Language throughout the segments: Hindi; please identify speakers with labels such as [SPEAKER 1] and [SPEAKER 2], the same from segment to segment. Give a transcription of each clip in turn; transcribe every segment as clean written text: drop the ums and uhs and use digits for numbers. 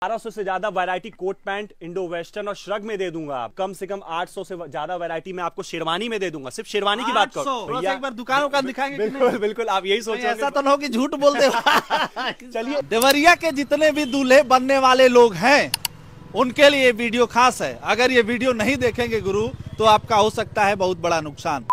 [SPEAKER 1] 1200 से ज्यादा variety coat pant Indo western और श्रग में दे दूंगा। आप कम से कम 800 से ज्यादा वैरायटी में आपको शेरवानी में दे दूंगा। सिर्फ शेरवानी की बात करो भैया,
[SPEAKER 2] एक बार दुकानों का दिखाएंगे।
[SPEAKER 1] बिल्कुल बिल्कुल, आप यही सोच
[SPEAKER 2] ऐसा तो ना हो कि झूठ बोल दे।
[SPEAKER 1] चलिए,
[SPEAKER 2] देवरिया के जितने भी दूल्हे बनने वाले लोग हैं उनके लिए वीडियो खास है। अगर ये वीडियो नहीं देखेंगे गुरु तो आपका हो सकता है बहुत बड़ा नुकसान।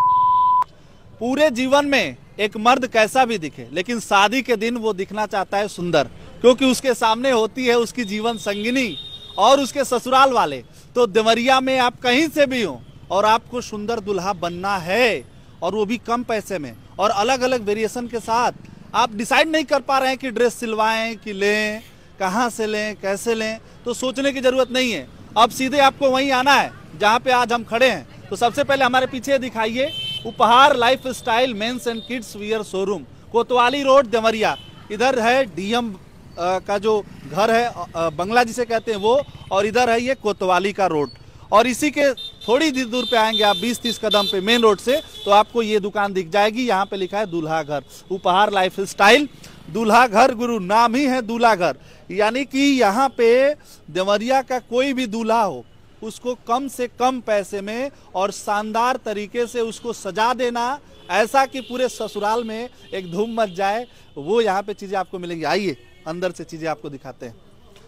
[SPEAKER 2] पूरे जीवन में एक मर्द कैसा भी दिखे, लेकिन शादी के दिन वो दिखना चाहता है सुंदर, क्योंकि उसके सामने होती है उसकी जीवन संगिनी और उसके ससुराल वाले। तो देवरिया में आप कहीं से भी हो और आपको सुंदर दुल्हा बनना है, और वो भी कम पैसे में और अलग अलग वेरिएशन के साथ। आप डिसाइड नहीं कर पा रहे हैं कि ड्रेस सिलवाएं कि लें, कहाँ से लें, कैसे लें, तो सोचने की जरूरत नहीं है। अब सीधे आपको वहीं आना है जहाँ पे आज हम खड़े हैं। तो सबसे पहले हमारे पीछे दिखाइए Uphaar life style men's and kids wear showroom, Kotwali road Deoria. इधर है डीएम का जो घर है, बंगला जिसे कहते हैं वो, और इधर है ये कोतवाली का रोड। और इसी के थोड़ी दूर पे आएंगे आप 20-30 कदम पे मेन रोड से, तो आपको ये दुकान दिख जाएगी। यहाँ पे लिखा है दूल्हा घर, उपहार लाइफ स्टाइल दूल्हा घर। गुरु नाम ही है दूल्हा घर, यानी कि यहाँ पे देवरिया का कोई भी दूल्हा हो उसको कम से कम पैसे में और शानदार तरीके से उसको सजा देना, ऐसा कि पूरे ससुराल में एक धूम मच जाए, वो यहाँ पे चीज़ें आपको मिलेंगी। आइए अंदर से चीज़ें आपको दिखाते हैं।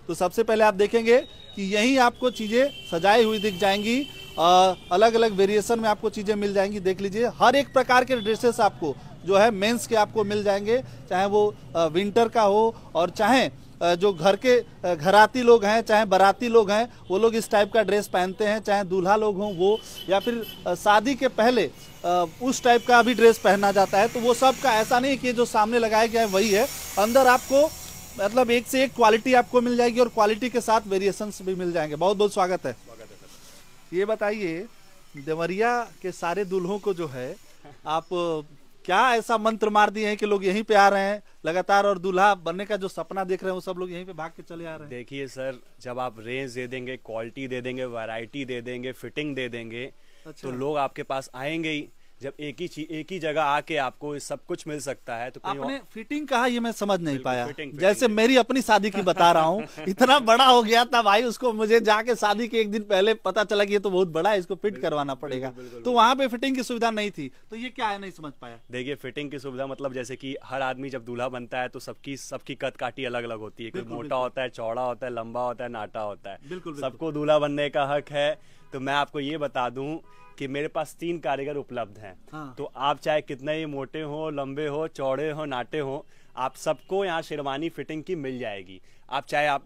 [SPEAKER 2] तो सबसे पहले आप देखेंगे कि यहीं आपको चीज़ें सजाई हुई दिख जाएंगी, अलग अलग वेरिएशन में आपको चीज़ें मिल जाएंगी। देख लीजिए, हर एक प्रकार के ड्रेसेस आपको जो है मेंस के आपको मिल जाएंगे, चाहे वो विंटर का हो और चाहे जो घर के घराती लोग हैं, चाहे बाराती लोग हैं, वो लोग इस टाइप का ड्रेस पहनते हैं, चाहे दूल्हा लोग हों वो, या फिर शादी के पहले उस टाइप का भी ड्रेस पहना जाता है। तो वो सब का ऐसा नहीं कि जो सामने लगाया गया है वही है। अंदर आपको मतलब एक से एक क्वालिटी आपको मिल जाएगी और क्वालिटी के साथ वेरिएशंस भी मिल जाएंगे। बहुत बहुत स्वागत है। ये बताइए, देवरिया के सारे दूल्हों को जो है आप क्या ऐसा मंत्र मार दिए हैं कि लोग यहीं पे आ रहे हैं लगातार, और दूल्हा बनने का जो सपना देख रहे हैं वो सब लोग यहीं पे भाग के चले आ रहे हैं?
[SPEAKER 1] देखिए सर, जब आप रेंज दे देंगे, क्वालिटी दे देंगे, वैरायटी दे देंगे, फिटिंग दे देंगे, तो लोग आपके पास आएंगे ही। जब एक ही जगह आके आपको सब कुछ मिल सकता है तो
[SPEAKER 2] आपने फिटिंग कहा, ये मैं समझ नहीं पाया।
[SPEAKER 1] फिटिंग
[SPEAKER 2] जैसे मेरी अपनी शादी की बता रहा हूँ, इतना बड़ा हो गया था भाई, उसको मुझे जाके शादी के एक दिन पहले पता चला कि ये तो बहुत बड़ा है, इसको फिट करवाना पड़ेगा। तो वहाँ पे फिटिंग की सुविधा नहीं थी, तो ये क्या है, नहीं समझ पाया।
[SPEAKER 1] देखिए, फिटिंग की सुविधा मतलब जैसे कि हर आदमी जब दूल्हा बनता है तो सबकी कद काठी अलग अलग होती है। कोई मोटा होता है, चौड़ा होता है, लंबा होता है, नाटा होता है। सबको दूल्हा बनने का हक है। तो मैं आपको ये बता दूं कि मेरे पास 3 कारीगर उपलब्ध हैं। हाँ। तो आप चाहे कितने ही मोटे हो, लंबे हो, चौड़े हो, नाटे हो, आप सबको यहाँ शेरवानी फिटिंग की मिल जाएगी। आप चाहे आप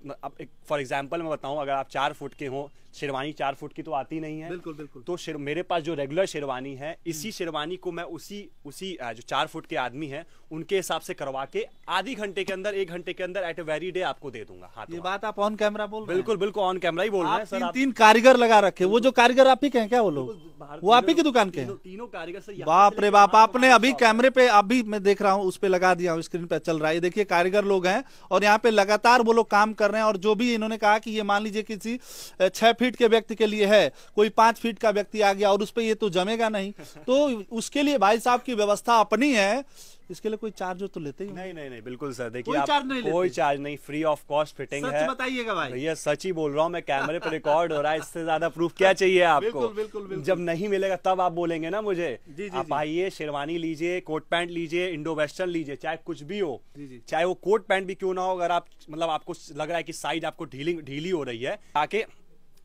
[SPEAKER 1] फॉर एग्जांपल मैं बताऊं, अगर आप 4 फुट के हो, शेरवानी 4 फुट की तो आती नहीं है।
[SPEAKER 2] बिल्कुल बिल्कुल।
[SPEAKER 1] तो मेरे पास जो रेगुलर शेरवानी है, इसी शेरवानी को मैं उसी जो 4 फुट के आदमी हैं उनके हिसाब से करवा के आधी घंटे के अंदर, 1 घंटे के अंदर एट ए वेरी डे आपको दे दूंगा। हाँ,
[SPEAKER 2] ये बात आप ऑन कैमरा बोल रहे हैं?
[SPEAKER 1] बिल्कुल बिल्कुल ऑन कैमरा ही बोल रहे हैं सर।
[SPEAKER 2] 3 कारीगर लगा रखे। वो जो कारीगर आप ही के हैं क्या? वो लोग वो आप ही की दुकान के हैं?
[SPEAKER 1] तीनों कारीगर सर।
[SPEAKER 2] बाप रे बाप, आपने अभी कैमरे पे, अभी मैं देख रहा हूँ उस पे लगा दिया हूँ, स्क्रीन पे चल रहा है। देखिए कारीगर लोग हैं और यहाँ पे लगातार वो लोग काम कर रहे हैं। और जो भी इन्होंने कहा कि ये मान लीजिए किसी 6 फीट के व्यक्ति के लिए है, कोई 5 फीट का व्यक्ति आ गया और उस पे ये तो जमेगा नहीं, तो उसके लिए भाई साहब की व्यवस्था अपनी है। इसके लिए कोई चार्ज तो लेते ही
[SPEAKER 1] नहीं बिल्कुल सर। देखिए,
[SPEAKER 2] कोई
[SPEAKER 1] चार्ज नहीं, फ्री ऑफ कॉस्ट फिटिंग है।
[SPEAKER 2] बताइएगा भाई।
[SPEAKER 1] भैया सच ही बोल रहा हूँ मैं, कैमरे पर रिकॉर्ड हो रहा है, इससे ज्यादा प्रूफ क्या चाहिए आपको? बिल्कुल। जब नहीं मिलेगा तब आप बोलेंगे ना मुझे। आप आइए, शेरवानी लीजिए, कोट पैंट लीजिए, इंडो वेस्टर्न लीजिए, चाहे कुछ भी हो, चाहे वो कोट पैंट भी क्यों ना हो। अगर आप मतलब आपको लग रहा है कि साइज आपको ढीली हो रही है, आके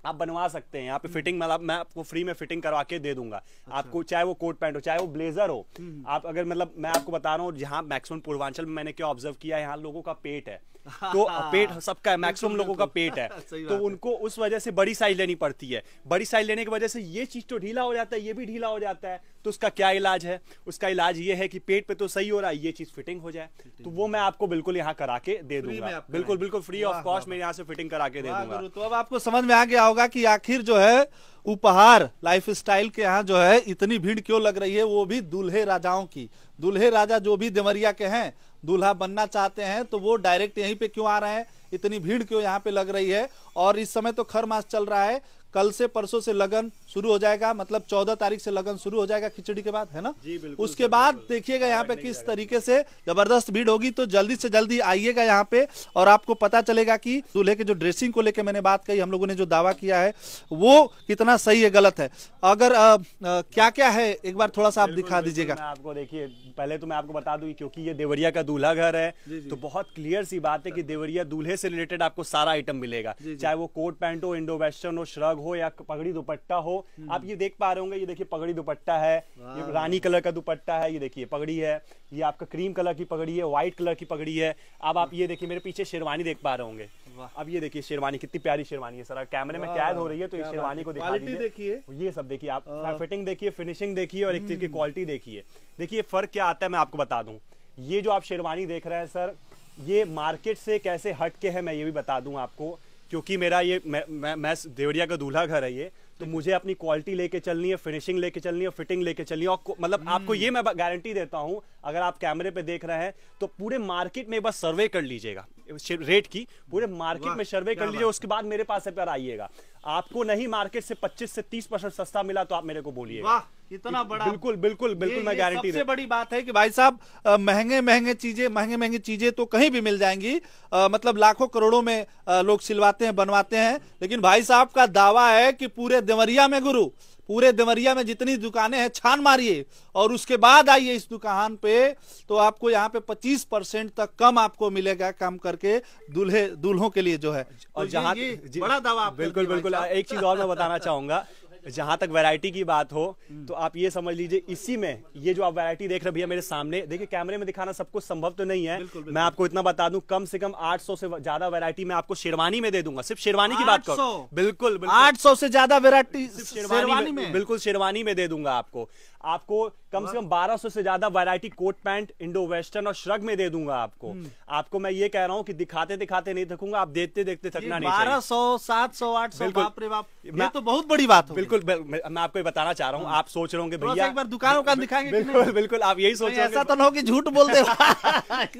[SPEAKER 1] आप बनवा सकते हैं यहाँ पे फिटिंग। मतलब मैं आपको फ्री में फिटिंग करवा के दे दूंगा। आपको चाहे वो कोट पैंट हो, चाहे वो ब्लेजर हो। आप अगर मतलब मैं आपको बता रहा हूँ, जहाँ मैक्सिमम पूर्वांचल में मैंने क्या ऑब्जर्व किया है, यहाँ लोगों का पेट है, तो पेट सबका मैक्सिमम लोगों का पेट है, तो उनको उस वजह से बड़ी साइज लेनी पड़ती है। बड़ी साइज लेने की वजह से ये चीज तो ढीला हो जाता है, ये भी ढीला हो जाता है। तो उसका क्या इलाज है? उसका इलाज ये है कि पेट पे तो सही हो रहा है, ये चीज फिटिंग हो जाए। तो वो मैं आपको बिल्कुल यहाँ करा के दे दूंगा। बिल्कुल फ्री ऑफ कॉस्ट मैं यहाँ से फिटिंग करा के दे दूंगा।
[SPEAKER 2] तो अब आपको समझ में आ गया होगा कि आखिर जो है उपहार लाइफ स्टाइल के यहाँ जो है इतनी भीड़ क्यों लग रही है, वो भी दूल्हे राजाओं की। दूल्हे राजा जो भी देवरिया के हैं, दूल्हा बनना चाहते हैं, तो वो डायरेक्ट यहीं पे क्यों आ रहे हैं, इतनी भीड़ क्यों यहाँ पे लग रही है। और इस समय तो खर मास चल रहा है, कल से परसों से लगन शुरू हो जाएगा, मतलब 14 तारीख से लगन शुरू हो जाएगा खिचड़ी के बाद, है ना
[SPEAKER 1] जी बिल्कुल।
[SPEAKER 2] उसके बाद देखिएगा यहाँ पे किस तरीके से जबरदस्त भीड़ होगी। तो जल्दी से जल्दी आइएगा यहाँ पे और आपको पता चलेगा कि दूल्हे के जो ड्रेसिंग को लेकर मैंने बात कही, हम लोगों ने जो दावा किया है वो कितना सही है गलत है। अगर क्या क्या है एक बार थोड़ा सा आप दिखा दीजिएगा।
[SPEAKER 1] आपको देखिए, पहले तो मैं आपको बता दूं क्योंकि ये देवरिया का दूल्हा घर है तो बहुत क्लियर सी बात है कि देवरिया दूल्हे से रिलेटेड आपको सारा आइटम मिलेगा, चाहे वो कोट पैंट हो, इंडो वेस्टर्न हो, श्रग हो या पगड़ी दुपट्टा हो। आप ये देख पा रहे होंगे, ये देखिए पगड़ी दुपट्टा है, ये रानी कलर का दुपट्टा है, ये देखिए पगड़ी है, ये आपका क्रीम कलर की पगड़ी है, व्हाइट कलर की पगड़ी है। अब आप ये देखिए मेरे पीछे शेरवानी देख पा रहे होंगे, अब ये देखिए शेरवानी कितनी प्यारी शेरवानी है सर, कैमरे में कैद हो रही है तो ये शेरवानी को दिखा दीजिए। ये सब देखिए आप, फिटिंग देखिए, फिनिशिंग देखिए और एक चीज की क्वालिटी देखिए। देखिए फर्क क्या आता है मैं आपको बता दूं, ये जो आप शेरवानी देख रहे हैं सर, ये मार्केट से कैसे हट के है मैं ये भी बता दूं आपको, क्योंकि मेरा ये मैं देवरिया का दूल्हा घर है ये, तो मुझे अपनी क्वालिटी लेके चलनी है, फिनिशिंग लेके चलनी है, फिटिंग लेके चलनी है। और मतलब आपको ये मैं गारंटी देता हूं, अगर आप कैमरे पे देख रहे हैं तो पूरे मार्केट में बस सर्वे कर लीजिएगा रेट की, पूरे मार्केट में सर्वे कर लीजिए, उसके बाद मेरे पास पर आइएगा। आपको नहीं मार्केट से 25 से 30% सस्ता मिला तो आप मेरे को बोलिएगा।
[SPEAKER 2] इतना बड़ा,
[SPEAKER 1] बिल्कुल बिल्कुल बिल्कुल मैं गारंटी।
[SPEAKER 2] सबसे बड़ी बात है कि भाई साहब महंगे महंगी चीजें तो कहीं भी मिल जाएंगी, मतलब लाखों करोड़ों में लोग सिलवाते हैं, बनवाते हैं, लेकिन भाई साहब का दावा है कि पूरे देवरिया में गुरु, पूरे देवरिया में जितनी दुकानें हैं छान मारिए और उसके बाद आइए इस दुकान पे, तो आपको यहाँ पे 25% तक कम आपको मिलेगा काम करके दूल्हों के लिए जो है।
[SPEAKER 1] और जहाँ
[SPEAKER 2] बड़ा दावा
[SPEAKER 1] बिल्कुल बिल्कुल। एक चीज और मैं बताना चाहूंगा, जहां तक वैरायटी की बात हो तो आप ये समझ लीजिए, इसी में ये जो आप वैरायटी देख रहे हैं भैया मेरे सामने, देखिए कैमरे में दिखाना सब कुछ संभव तो नहीं है, मैं आपको इतना बता दूं कम से कम 800 से ज्यादा वैरायटी मैं आपको शेरवानी में दे दूंगा, सिर्फ शेरवानी की बात करो। बिल्कुल
[SPEAKER 2] 800 से ज्यादा वैरायटी शेरवानी में,
[SPEAKER 1] बिल्कुल शेरवानी में दे दूंगा आपको कम से कम 1200 से ज्यादा variety coat pant, Indo western और श्रग में दे दूंगा आपको मैं ये कह रहा हूं कि दिखाते दिखाते नहीं थकूंगा, आप देखते देखते थकना नहीं।
[SPEAKER 2] 1200, 700, 800, बाप रे बाप, ये तो बहुत बड़ी बात है।
[SPEAKER 1] बिल्कुल मैं आपको बताना चाह रहा हूँ, आप सोच रहे होंगे भैया
[SPEAKER 2] एक बार दुकानों का दिखाएंगे।
[SPEAKER 1] बिल्कुल बिल्कुल आप यही सोच रहे हैं,
[SPEAKER 2] ऐसा तो ना हो कि झूठ बोल दे।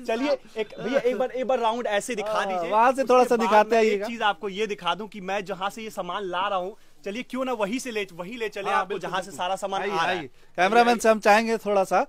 [SPEAKER 1] चलिए भैया एक बार राउंड ऐसे दिखा दीजिए,
[SPEAKER 2] वहां से थोड़ा सा दिखाते हैं।
[SPEAKER 1] एक चीज आपको ये दिखा दूं कि मैं जहां से ये सामान ला रहा हूँ, चलिए क्यों ना वही ले चले आपको जहां से सारा सामान आ रहा है।
[SPEAKER 2] कैमरामैन से हम चाहेंगे थोड़ा सा,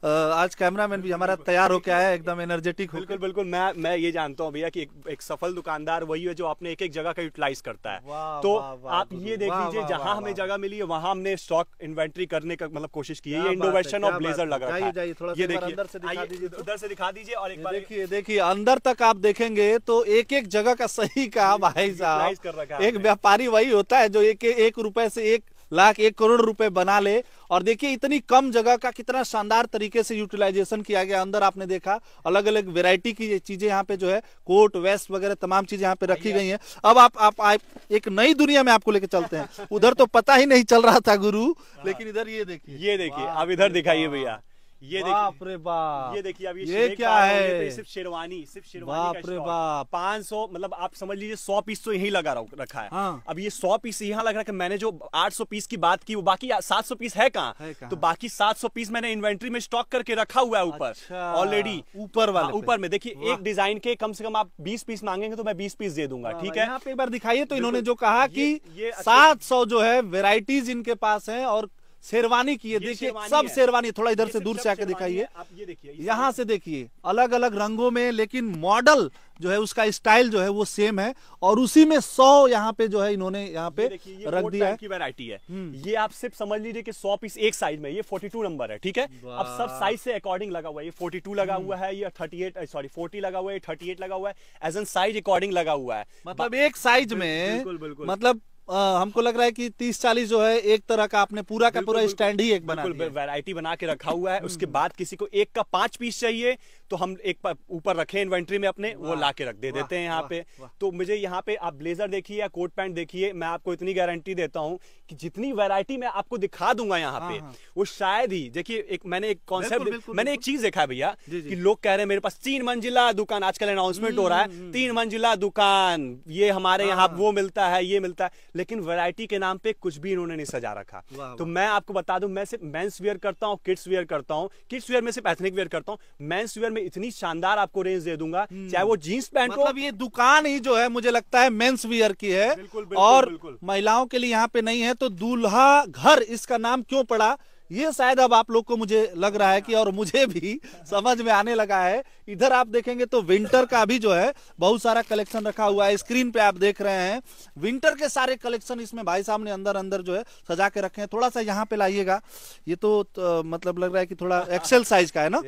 [SPEAKER 2] आज कैमरामैन भी हमारा तैयार होके आया है एकदम एनर्जेटिक।
[SPEAKER 1] बिल्कुल बिल्कुल मैं ये जानता हूँ भैया कि एक सफल दुकानदार वही है जो अपने एक जगह का यूटिलाइज करता है। तो आप ये देख लीजिए, जहां हमें जगह मिली है वहां हमने स्टॉक इन्वेंटरी करने का मतलब कोशिश की है। ये इंडो वेस्टर्न और ब्लेजर लगा है, ये देखिए उधर से दिखा दीजिए और एक बार
[SPEAKER 2] देखिए अंदर तक आप देखेंगे तो एक जगह का सही कहा भाई साहब। एक व्यापारी वही होता है जो एक रुपए से 1 लाख 1 करोड़ रुपए बना ले। और देखिए इतनी कम जगह का कितना शानदार तरीके से यूटिलाइजेशन किया गया। अंदर आपने देखा अलग अलग वैरायटी की चीजें यहाँ पे जो है कोट वेस्ट वगैरह तमाम चीजें यहाँ पे रखी गई हैं। अब आप एक नई दुनिया में आपको लेके चलते हैं। उधर तो पता ही नहीं चल रहा था गुरु, लेकिन इधर ये देखिए
[SPEAKER 1] अब इधर दिखाइए भैया, ये
[SPEAKER 2] बाप रे बाप,
[SPEAKER 1] ये देखिए अब
[SPEAKER 2] ये क्या है,
[SPEAKER 1] सिर्फ शेरवानी
[SPEAKER 2] बाप रे बाप
[SPEAKER 1] 500 मतलब आप समझ लीजिए 100 पीस तो यही लगा रखा है।
[SPEAKER 2] हाँ।
[SPEAKER 1] अब ये 100 पीस यहाँ लग रहा है कि मैंने जो 800 पीस की बात की वो बाकी 700 पीस है कहाँ, तो बाकी 700 पीस मैंने इन्वेंट्री में स्टॉक करके रखा हुआ है ऊपर ऑलरेडी। ऊपर में देखिए एक डिजाइन के कम से कम आप 20 पीस मांगेंगे तो मैं 20 पीस दे दूंगा। ठीक है,
[SPEAKER 2] यहाँ पे एक बार दिखाइए। तो इन्होंने जो कहा कि 700 जो है वेराइटीज इनके पास है और शेरवानी की है। देखिए सब शेरवानी, थोड़ा इधर से दूर से आके दिखाइए।
[SPEAKER 1] ये देखिए
[SPEAKER 2] यहाँ से देखिए अलग अलग रंगों में, लेकिन मॉडल जो है उसका स्टाइल जो है वो सेम है। और उसी में 100 यहाँ पे जो है इन्होंने यहाँ पे रख दिया है
[SPEAKER 1] की वैरायटी है। ये आप सिर्फ समझ लीजिए कि 100 पीस एक साइज में, ये 42 नंबर है। ठीक है, अब सब साइज से अकॉर्डिंग लगा हुआ है। ये 42 लगा हुआ है, ये 40 लगा हुआ है, 38 लगा हुआ है, एज एन साइज अकॉर्डिंग लगा हुआ है।
[SPEAKER 2] मतलब एक साइज में मतलब हमको लग रहा है कि 30-40 जो है एक तरह का आपने पूरा का पूरा स्टैंड ही एक बना
[SPEAKER 1] वैरायटी बना के रखा हुआ है। उसके बाद किसी को एक का 5 पीस चाहिए तो हम एक ऊपर रखे इन्वेंट्री में अपने, वो ला के रख देते हैं यहाँ पे। तो मुझे यहाँ पे आप ब्लेजर देखिए या कोट पैंट देखिए, मैं आपको इतनी गारंटी देता हूँ कि जितनी वैरायटी मैं आपको दिखा दूंगा यहाँ पे, वो शायद ही देखिए मैंने एक कॉन्सेप्ट, मैंने एक चीज देखा है भैया कि लोग कह रहे हैं मेरे पास 3 मंजिला दुकान, आजकल अनाउंसमेंट हो रहा है 3 मंजिला दुकान, ये हमारे यहाँ वो मिलता है, ये मिलता है, लेकिन वैरायटी के नाम पे कुछ भी इन्होंने नहीं सजा रखा। तो मैं आपको बता दूं, मैं सिर्फ मेंस वियर करता हूँ, किड्स वियर करता हूँ, किड्स वियर में सिर्फ एथनिक वियर करता हूँ, मेंस वियर में इतनी शानदार आपको रेंज दे दूंगा, चाहे वो जीन्स पैंट
[SPEAKER 2] मतलब ये दुकान ही जो है मुझे लगता है मेंस वियर की है।
[SPEAKER 1] बिल्कुल,
[SPEAKER 2] और
[SPEAKER 1] बिल्कुल।
[SPEAKER 2] महिलाओं के लिए यहाँ पे नहीं है। तो दूल्हा घर इसका नाम क्यों पड़ा, ये शायद अब आप लोग को मुझे लग रहा है कि, और मुझे भी समझ में आने लगा है। इधर आप देखेंगे तो विंटर का भी जो है बहुत सारा कलेक्शन रखा हुआ है। स्क्रीन पे आप देख रहे हैं विंटर के सारे कलेक्शन इसमें भाई साहब ने अंदर अंदर जो है सजा के रखे हैं। थोड़ा सा यहाँ पे लाइएगा, ये तो मतलब लग रहा है कि थोड़ा एक्सेल साइज का है ना,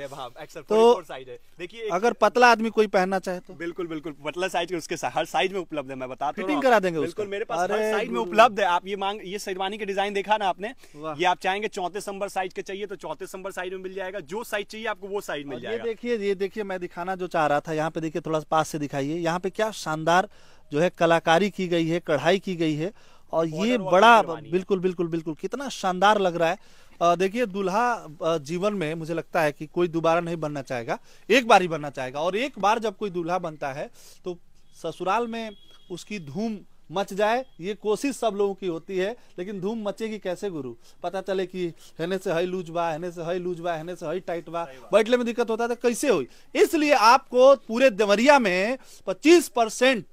[SPEAKER 1] तो साइज है। देखिए
[SPEAKER 2] अगर पतला आदमी कोई पहनना चाहे तो
[SPEAKER 1] बिल्कुल बिल्कुल पतला साइज के उसके हर साइज में उपलब्ध है। मैं बता रहा हूं,
[SPEAKER 2] फिटिंग करा देंगे
[SPEAKER 1] बिल्कुल मेरे पास हर साइज में उपलब्ध है। आप ये शेरवानी के डिजाइन देखा ना आपने, ये आप चाहेंगे 34 नंबर साइज के चाहिए तो 34 नंबर साइज में मिल जाएगा, जो साइज चाहिए आपको वो साइज मिल जाएगा।
[SPEAKER 2] ये देखिए मैं दिखाना जो चाह रहा था, यहाँ पे देखिए थोड़ा पास से दिखाइए, यहाँ पे क्या शानदार जो है कलाकारी की गई है, कढ़ाई की गई है। और ये बड़ा बिल्कुल बिल्कुल बिल्कुल कितना शानदार लग रहा है। देखिए दूल्हा जीवन में मुझे लगता है कि कोई दोबारा नहीं बनना चाहेगा, एक बार ही बनना चाहेगा। और एक बार जब कोई दूल्हा बनता है तो ससुराल में उसकी धूम मच जाए, ये कोशिश सब लोगों की होती है। लेकिन धूम मचेगी कैसे गुरु, पता चले कि हेने से हई लूज बा, हेने से हई लूज बा, हेने से हई टाइट बा, बैठने में दिक्कत होता है तो कैसे हुई। इसलिए आपको पूरे देवरिया में 25%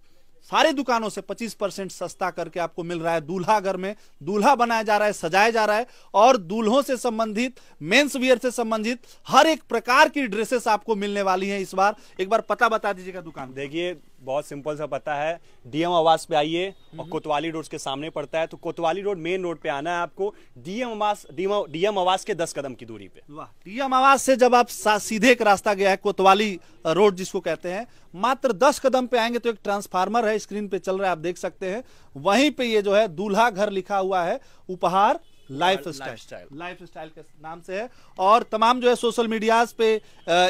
[SPEAKER 2] सारे दुकानों से 25% सस्ता करके आपको मिल रहा है। दूल्हा घर में दूल्हा बनाया जा रहा है, सजाया जा रहा है। और दूल्हों से संबंधित, मेंस वियर से संबंधित हर एक प्रकार की ड्रेसेस आपको मिलने वाली हैं इस बार। एक बार पता बता दीजिएगा दुकान।
[SPEAKER 1] देखिए बहुत सिंपल सा पता है, डीएम आवास पे आइए और कोतवाली रोड के सामने पड़ता है। तो कोतवाली रोड मेन रोड पे आना है आपको, डीएम आवास के 10 कदम की दूरी पे।
[SPEAKER 2] वाह, डीएम आवास से जब आप सीधे एक रास्ता गया है कोतवाली रोड जिसको कहते हैं, मात्र 10 कदम पे आएंगे तो एक ट्रांसफार्मर है, स्क्रीन पे चल रहा है आप देख सकते हैं। वहीं पे ये जो है दूल्हा घर लिखा हुआ है, उपहार लाइफ स्टाइल के नाम से है। और तमाम जो है सोशल मीडियाज पे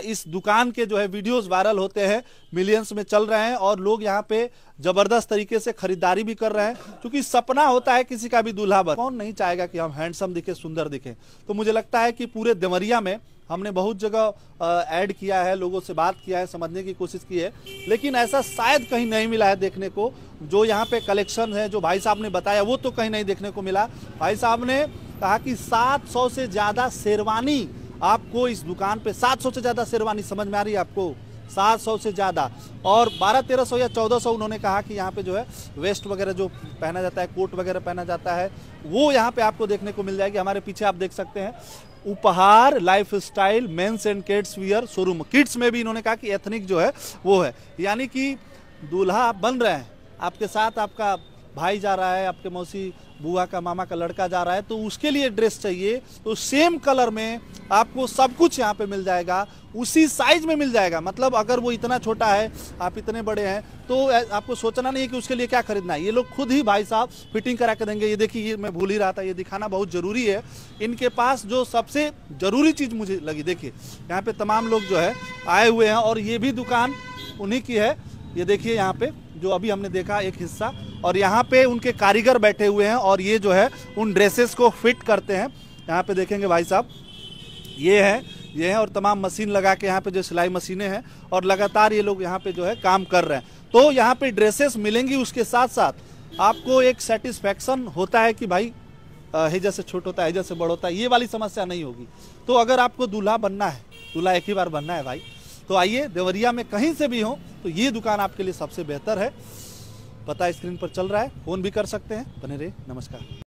[SPEAKER 2] इस दुकान के जो है वीडियोस वायरल होते हैं, मिलियंस में चल रहे हैं। और लोग यहाँ पे जबरदस्त तरीके से खरीदारी भी कर रहे हैं, क्योंकि सपना होता है किसी का भी दूल्हा बन, कौन नहीं चाहेगा कि हम हैंडसम दिखे, सुंदर दिखे। तो मुझे लगता है कि पूरे देवरिया में हमने बहुत जगह ऐड किया है, लोगों से बात किया है, समझने की कोशिश की है, लेकिन ऐसा शायद कहीं नहीं मिला है देखने को। जो यहाँ पे कलेक्शन है, जो भाई साहब ने बताया, वो तो कहीं नहीं देखने को मिला। भाई साहब ने कहा कि 700 से ज्यादा शेरवानी आपको इस दुकान पे, 700 से ज्यादा शेरवानी, समझ में आ रही है आपको, 700 से ज्यादा। और 1200-1300 या 1400 उन्होंने कहा कि यहाँ पे जो है वेस्ट वगैरह जो पहना जाता है, कोट वगैरह पहना जाता है, वो यहाँ पे आपको देखने को मिल जाएगी। हमारे पीछे आप देख सकते हैं Uphaar life style men's and kids wear showroom. Kids में भी इन्होंने कहा कि एथनिक जो है वो है, यानी कि दूल्हा आप बन रहे हैं, आपके साथ आपका भाई जा रहा है, आपके मौसी बुआ का मामा का लड़का जा रहा है, तो उसके लिए ड्रेस चाहिए तो सेम कलर में आपको सब कुछ यहाँ पे मिल जाएगा, उसी साइज में मिल जाएगा। मतलब अगर वो इतना छोटा है, आप इतने बड़े हैं, तो आपको सोचना नहीं है कि उसके लिए क्या खरीदना है, ये लोग खुद ही भाई साहब फिटिंग करा के देंगे। ये देखिए, ये मैं भूल ही रहा था, ये दिखाना बहुत जरूरी है। इनके पास जो सबसे जरूरी चीज मुझे लगी, देखिए यहाँ पे तमाम लोग जो है आए हुए हैं, और ये भी दुकान उन्हीं की है। ये देखिए यहाँ पे जो अभी हमने देखा एक हिस्सा, और यहाँ पे उनके कारीगर बैठे हुए हैं, और ये जो है उन ड्रेसेस को फिट करते हैं। यहाँ पे देखेंगे भाई साहब, ये है, और तमाम मशीन लगा के यहाँ पे जो सिलाई मशीनें हैं, और लगातार ये लोग यहाँ पे जो है काम कर रहे हैं। तो यहाँ पे ड्रेसेस मिलेंगी, उसके साथ साथ आपको एक सेटिस्फैक्शन होता है कि भाई हेजा से छोटा होता है, हेजा से बड़ा होता है, ये वाली समस्या नहीं होगी। तो अगर आपको दूल्हा बनना है, दूल्हा एक ही बार बनना है भाई, तो आइए देवरिया में कहीं से भी हो तो ये दुकान आपके लिए सबसे बेहतर है। पता स्क्रीन पर चल रहा है, फोन भी कर सकते हैं। बने रहिए, नमस्कार।